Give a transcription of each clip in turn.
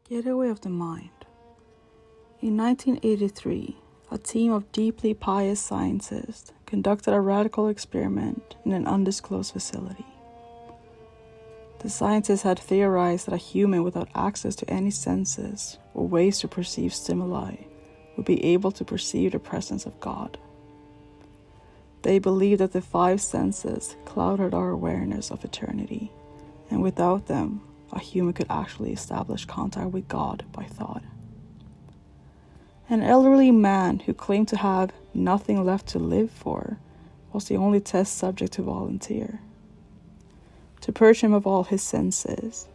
Getaway of the Mind. In 1983, a team of deeply pious scientists conducted a radical experiment in an undisclosed facility. The scientists had theorized that a human without access to any senses or ways to perceive stimuli would be able to perceive the presence of God. They believed that the five senses clouded our awareness of eternity, and without them, a human could actually establish contact with God by thought. An elderly man who claimed to have nothing left to live for was the only test subject to volunteer. To purge him of all his senses,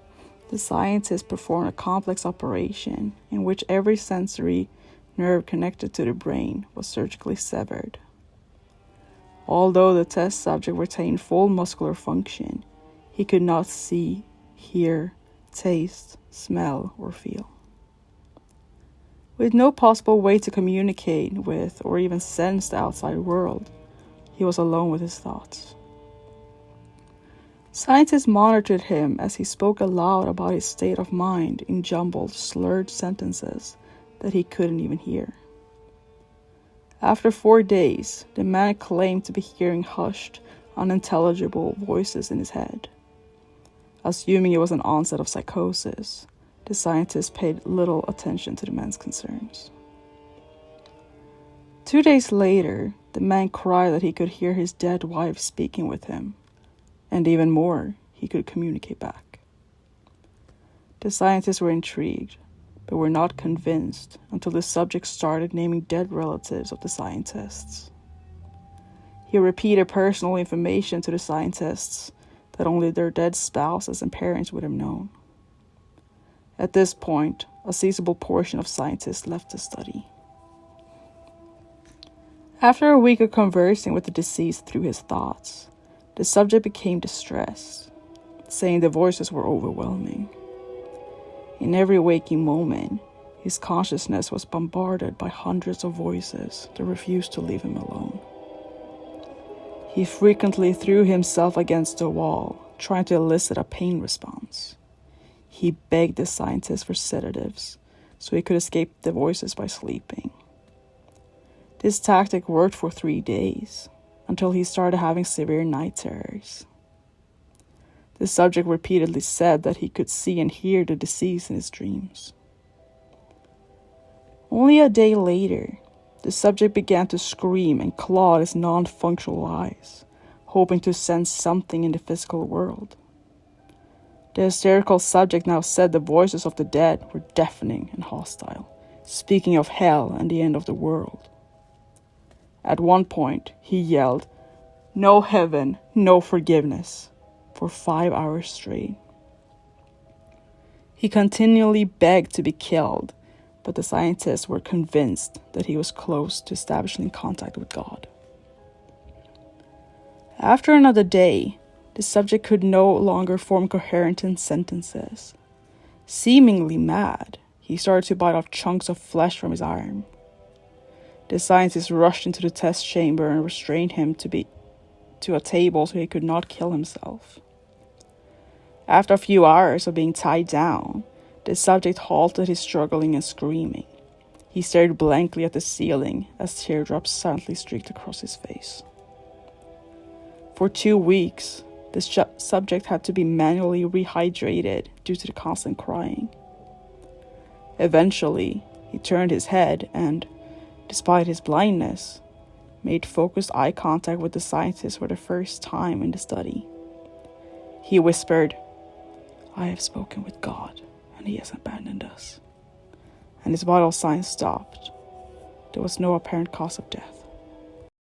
the scientists performed a complex operation in which every sensory nerve connected to the brain was surgically severed. Although the test subject retained full muscular function, he could not see, hear, taste, smell, or feel. With no possible way to communicate with or even sense the outside world, he was alone with his thoughts. Scientists monitored him as he spoke aloud about his state of mind in jumbled, slurred sentences that he couldn't even hear. After 4 days, the man claimed to be hearing hushed, unintelligible voices in his head. Assuming it was an onset of psychosis, the scientists paid little attention to the man's concerns. 2 days later, the man cried that he could hear his dead wife speaking with him, and even more, he could communicate back. The scientists were intrigued, but were not convinced until the subject started naming dead relatives of the scientists. He repeated personal information to the scientists that only their dead spouses and parents would have known. At this point, a sizable portion of scientists left the study. After a week of conversing with the deceased through his thoughts, the subject became distressed, saying the voices were overwhelming. In every waking moment, his consciousness was bombarded by hundreds of voices that refused to leave him alone. He frequently threw himself against the wall, trying to elicit a pain response. He begged the scientists for sedatives so he could escape the voices by sleeping. This tactic worked for 3 days, until he started having severe night terrors. The subject repeatedly said that he could see and hear the deceased in his dreams. Only a day later, the subject began to scream and claw at his non-functional eyes, hoping to sense something in the physical world. The hysterical subject now said the voices of the dead were deafening and hostile, speaking of hell and the end of the world. At one point, he yelled, "No heaven, no forgiveness," for 5 hours straight. He continually begged to be killed, but the scientists were convinced that he was close to establishing contact with God. After another day, the subject could no longer form coherent sentences. Seemingly mad, he started to bite off chunks of flesh from his arm. The scientists rushed into the test chamber and restrained him to a table so he could not kill himself. After a few hours of being tied down, the subject halted his struggling and screaming. He stared blankly at the ceiling as teardrops silently streaked across his face. For 2 weeks, the subject had to be manually rehydrated due to the constant crying. Eventually, he turned his head and, despite his blindness, made focused eye contact with the scientist for the first time in the study. He whispered, "I have spoken with God, and he has abandoned us." And his vital signs stopped. There was no apparent cause of death.